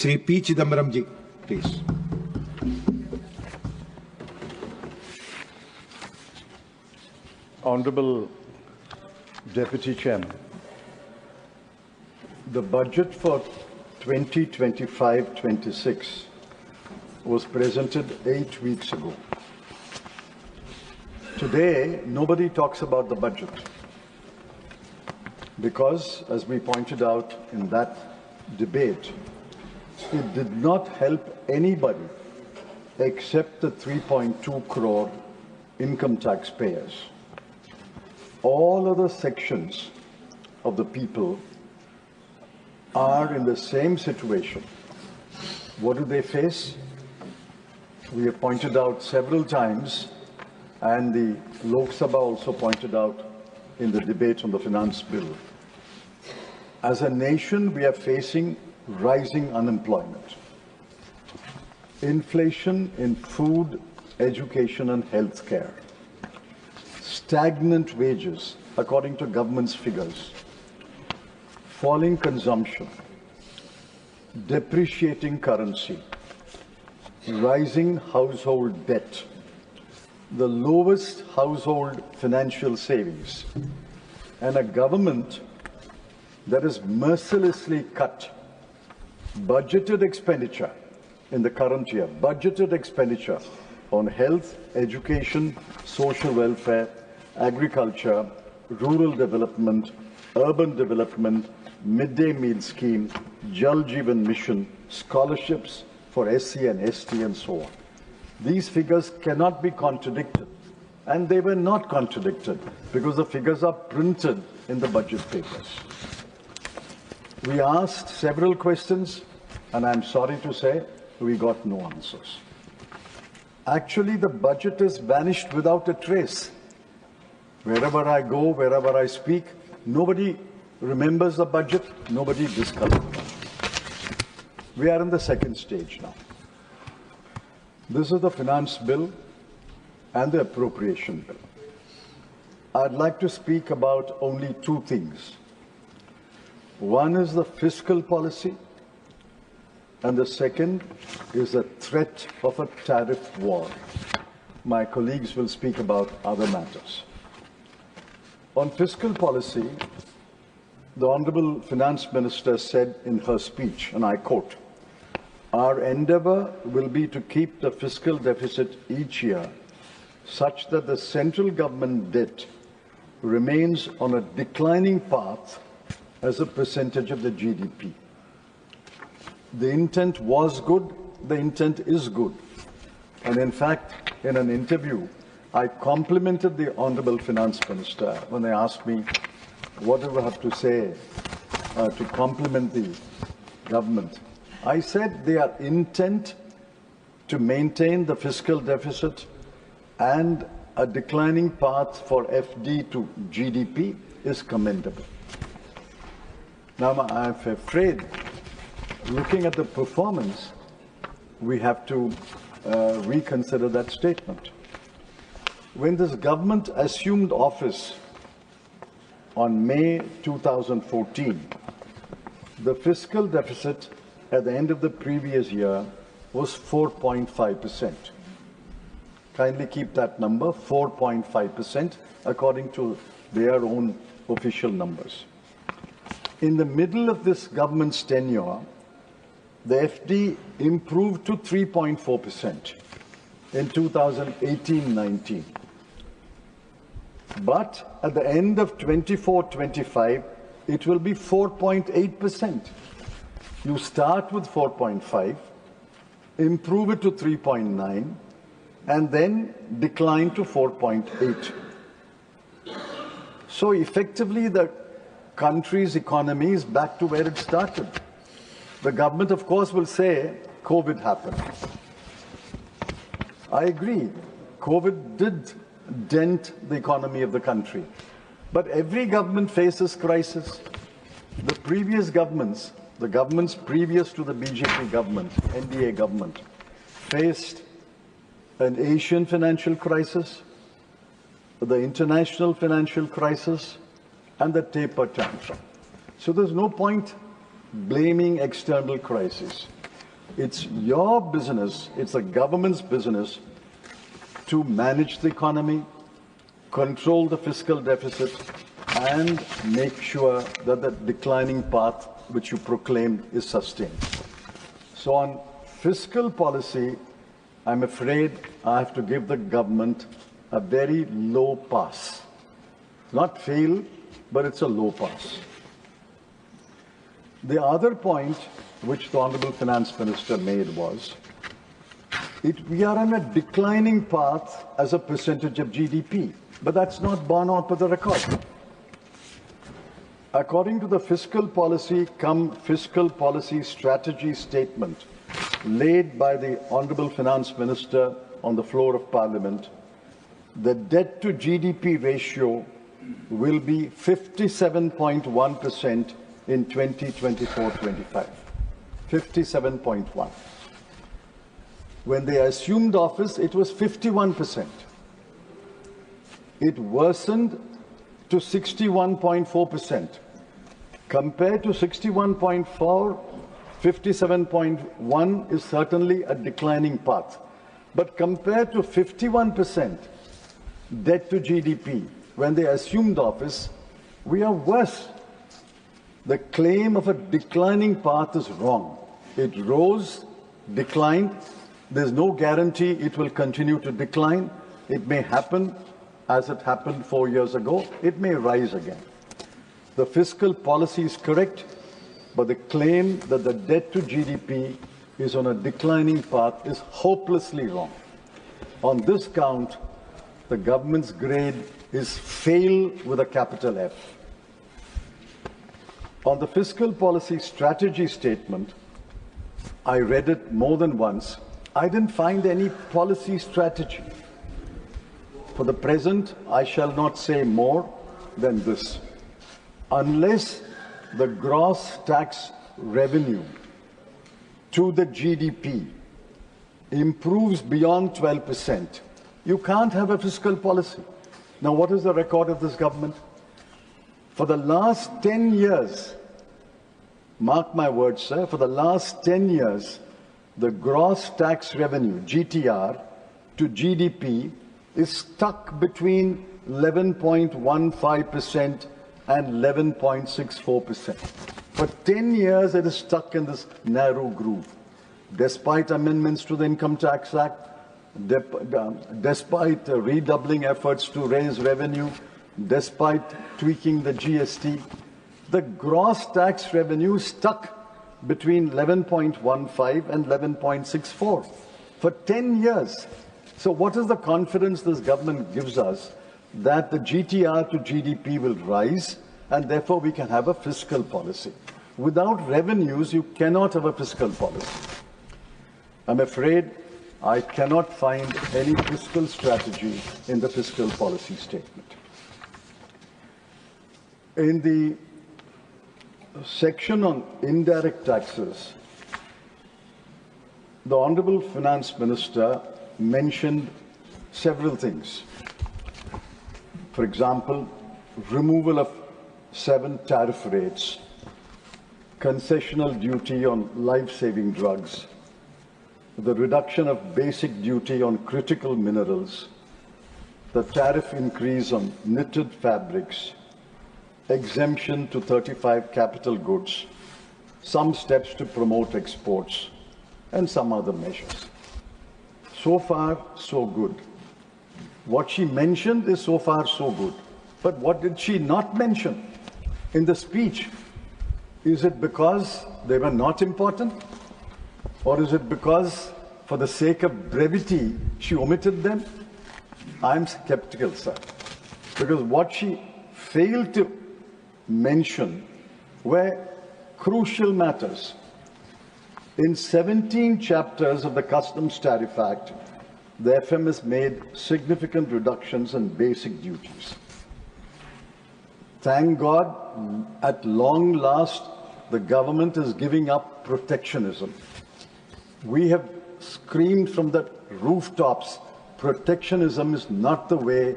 Sri P. Chidambaram ji, please. Honorable Deputy Chairman, the budget for 2025-26 was presented 8 weeks ago. Today, nobody talks about the budget because, as we pointed out in that debate, it did not help anybody except the 3.2 crore income taxpayers. All other sections of the people are in the same situation. What do they face? We have pointed out several times, and the Lok Sabha also pointed out in the debate on the finance bill. As a nation, we are facing rising unemployment, inflation in food, education and healthcare, stagnant wages according to government's figures, falling consumption, depreciating currency, rising household debt, the lowest household financial savings, and a government that has mercilessly cut budgeted expenditure in the current year, budgeted expenditure on health, education, social welfare, agriculture, rural development, urban development, midday meal scheme, Jal Jeevan Mission, scholarships for SC and ST and so on. These figures cannot be contradicted, and they were not contradicted because the figures are printed in the budget papers. We asked several questions, and I'm sorry to say we got no answers. Actually, the budget has vanished without a trace. Wherever I go, wherever I speak, nobody remembers the budget, nobody discusses the budget. We are in the second stage now. This is the finance bill and the appropriation bill. I'd like to speak about only two things. One is the fiscal policy, and the second is the threat of a tariff war. My colleagues will speak about other matters. On fiscal policy, the Honorable Finance Minister said in her speech, and I quote, "Our endeavour will be to keep the fiscal deficit each year such that the central government debt remains on a declining path as a percentage of the GDP." The intent was good, the intent is good. And in fact, in an interview, I complimented the Honorable Finance Minister when they asked me what do I have to say to compliment the government. I said their intent to maintain the fiscal deficit and a declining path for FD to GDP is commendable. Now, I'm afraid, looking at the performance, we have to reconsider that statement. When this government assumed office on May 2014, the fiscal deficit at the end of the previous year was 4.5%. Kindly keep that number, 4.5%, according to their own official numbers. In the middle of this government's tenure, the FD improved to 3.4% in 2018-19. But at the end of 24-25, it will be 4.8%. You start with 4.5, improve it to 3.9, and then decline to 4.8. So effectively, the country's economy is back to where it started. The government, of course, will say COVID happened. I agree. COVID did dent the economy of the country. But every government faces crisis. The previous governments, the governments previous to the BJP government, NDA government, faced an Asian financial crisis, the international financial crisis, and the taper tantrum. So there's no point blaming external crises. It's your business, it's the government's business to manage the economy, control the fiscal deficit, and make sure that the declining path which you proclaimed is sustained. So on fiscal policy, I'm afraid I have to give the government a very low pass. Not fail, but it's a low pass. The other point which the Honorable Finance Minister made was, we are on a declining path as a percentage of GDP, but that's not borne out by the record. According to the fiscal policy strategy statement laid by the Honorable Finance Minister on the floor of Parliament, the debt to GDP ratio will be 57.1% in 2024-25. 57.1. When they assumed office, it was 51%. It worsened to 61.4%. Compared to 61.4, 57.1 is certainly a declining path. But compared to 51% debt to GDP, when they assumed office, we are worse. The claim of a declining path is wrong. It rose, declined. There's no guarantee it will continue to decline. It may happen as it happened 4 years ago. It may rise again. The fiscal policy is correct, but the claim that the debt to GDP is on a declining path is hopelessly wrong. On this count, the government's grade is fail with a capital F. On the fiscal policy strategy statement, I read it more than once. I didn't find any policy strategy. For the present, I shall not say more than this. Unless the gross tax revenue to the GDP improves beyond 12%, you can't have a fiscal policy. Now, what is the record of this government? For the last 10 years, mark my words, sir, for the last 10 years, the gross tax revenue, GTR, to GDP is stuck between 11.15% and 11.64%. For 10 years, it is stuck in this narrow groove. Despite amendments to the Income Tax Act, despite redoubling efforts to raise revenue, despite tweaking the GST, the gross tax revenue stuck between 11.15 and 11.64 for 10 years. So what is the confidence this government gives us that the GTR to GDP will rise and therefore we can have a fiscal policy? Without revenues, you cannot have a fiscal policy. I'm afraid I cannot find any fiscal strategy in the fiscal policy statement. In the section on indirect taxes, the Honorable Finance Minister mentioned several things. For example, removal of 7 tariff rates, concessional duty on life-saving drugs, the reduction of basic duty on critical minerals, the tariff increase on knitted fabrics, exemption to 35 capital goods, some steps to promote exports, and some other measures. So far, so good. What she mentioned is so far, so good. But what did she not mention in the speech? Is it because they were not important? Or is it because, for the sake of brevity, she omitted them? I'm skeptical, sir. Because what she failed to mention were crucial matters. In 17 chapters of the Customs Tariff Act, the FM has made significant reductions in basic duties. Thank God, at long last, the government is giving up protectionism. We have screamed from the rooftops, protectionism is not the way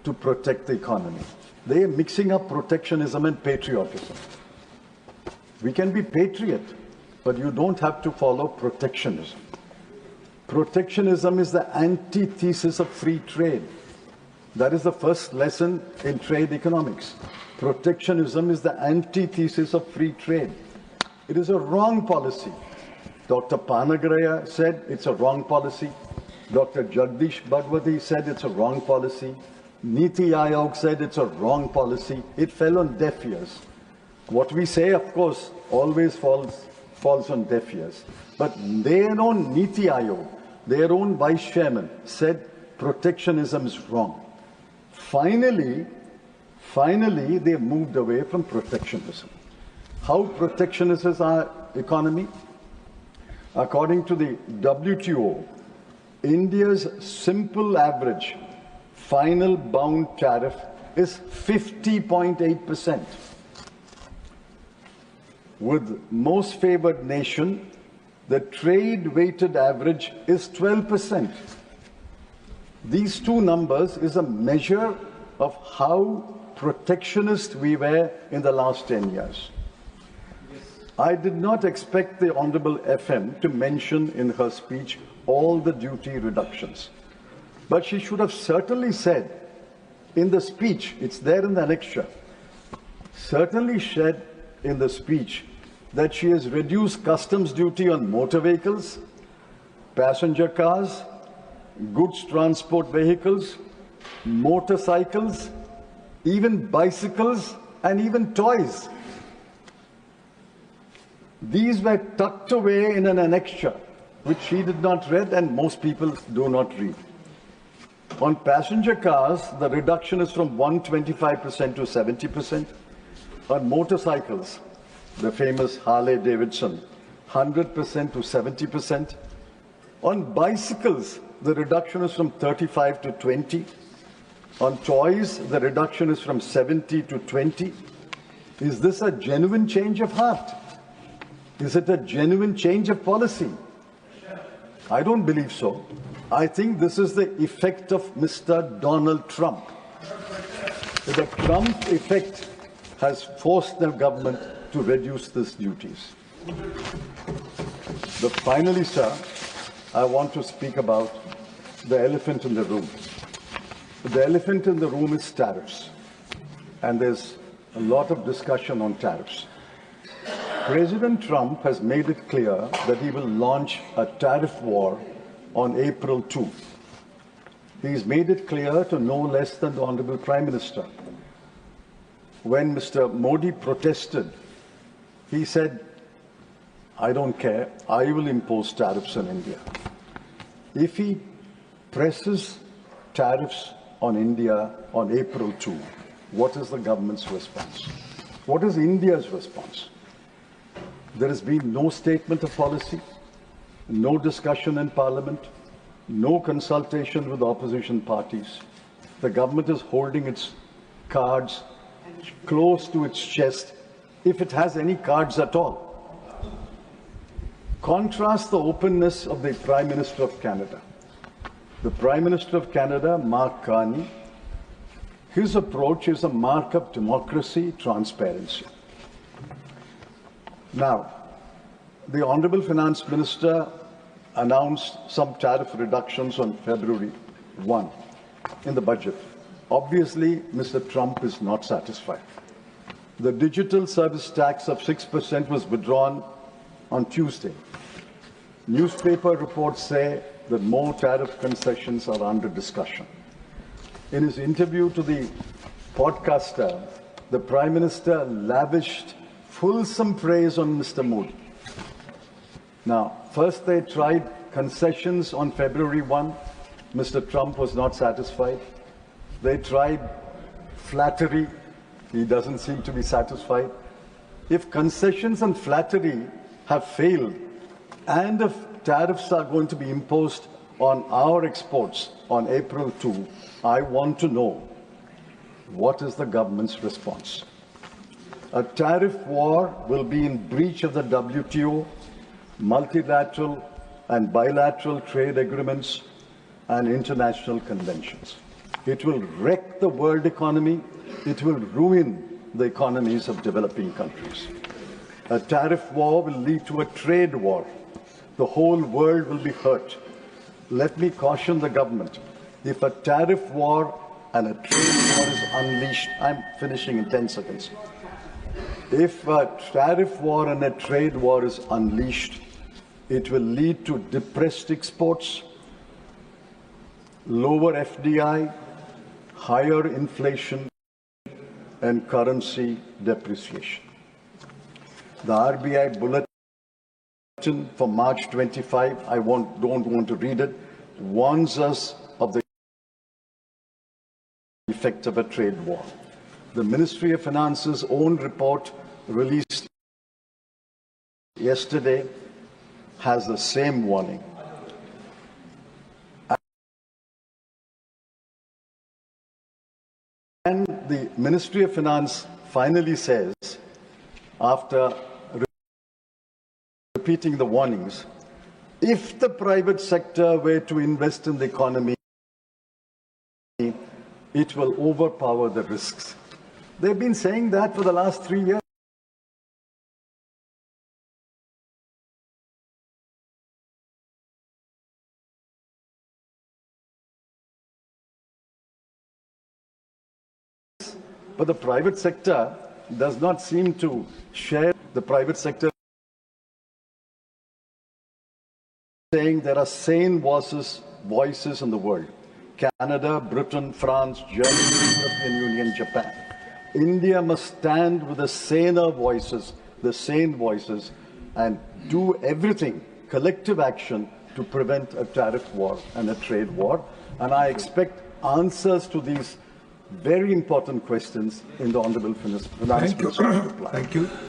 to protect the economy. They are mixing up protectionism and patriotism. We can be patriot, but you don't have to follow protectionism. Protectionism is the antithesis of free trade. That is the first lesson in trade economics. Protectionism is the antithesis of free trade. It is a wrong policy. Dr. Panagaraya said it's a wrong policy. Dr. Jagdish Bhagwati said it's a wrong policy. Niti Aayog said it's a wrong policy. It fell on deaf ears. What we say, of course, always falls on deaf ears. But their own Niti Aayog, their own vice chairman, said protectionism is wrong. Finally, they moved away from protectionism. How protectionist is our economy? According to the WTO, India's simple average final bound tariff is 50.8%. With most favored nation, the trade-weighted average is 12%. These two numbers is a measure of how protectionist we were in the last 10 years. I did not expect the Honorable FM to mention in her speech all the duty reductions. But she should have certainly said in the speech, it's there in the annexure, certainly said in the speech that she has reduced customs duty on motor vehicles, passenger cars, goods transport vehicles, motorcycles, even bicycles, and even toys. These were tucked away in an annexure, which she did not read and most people do not read. On passenger cars, the reduction is from 125% to 70%. On motorcycles, the famous Harley-Davidson, 100% to 70%. On bicycles, the reduction is from 35 to 20. On toys, the reduction is from 70 to 20. Is this a genuine change of heart? Is it a genuine change of policy? I don't believe so. I think this is the effect of Mr. Donald Trump. The Trump effect has forced the government to reduce these duties. Finally, sir, I want to speak about the elephant in the room. The elephant in the room is tariffs. And there's a lot of discussion on tariffs. President Trump has made it clear that he will launch a tariff war on April 2. He's made it clear to no less than the Honorable Prime Minister. When Mr. Modi protested, he said, I don't care, I will impose tariffs on India. If he presses tariffs on India on April 2, what is the government's response? What is India's response? There has been no statement of policy, no discussion in Parliament, no consultation with opposition parties. The government is holding its cards close to its chest, if it has any cards at all. Contrast the openness of the Prime Minister of Canada. The Prime Minister of Canada, Mark Carney, his approach is a mark of democracy, transparency. Now, the Honorable Finance Minister announced some tariff reductions on February 1 in the budget. Obviously, Mr. Trump is not satisfied. The digital service tax of 6% was withdrawn on Tuesday. Newspaper reports say that more tariff concessions are under discussion. In his interview to the podcaster, the Prime Minister lavished fulsome praise on Mr. Modi. Now, first they tried concessions on February 1. Mr. Trump was not satisfied. They tried flattery. He doesn't seem to be satisfied. If concessions and flattery have failed, and if tariffs are going to be imposed on our exports on April 2, I want to know, what is the government's response? A tariff war will be in breach of the WTO, multilateral and bilateral trade agreements, and international conventions. It will wreck the world economy. It will ruin the economies of developing countries. A tariff war will lead to a trade war. The whole world will be hurt. Let me caution the government. If a tariff war and a trade war is unleashed, I'm finishing in 10 seconds. If a tariff war and a trade war is unleashed, it will lead to depressed exports, lower FDI, higher inflation, and currency depreciation. The RBI bulletin for March 25, I don't want to read it, warns us of the effect of a trade war. The Ministry of Finance's own report released yesterday has the same warning. And the Ministry of Finance finally says, after repeating the warnings, if the private sector were to invest in the economy, it will overpower the risks. They've been saying that for the last 3 years. But the private sector does not seem to share. The private sector saying there are sane voices in the world. Canada, Britain, France, Germany, European Union, Japan. India must stand with the sane voices, and do everything, collective action, to prevent a tariff war and a trade war. And I expect answers to these very important questions in the Honourable Finance Minister. Thank you.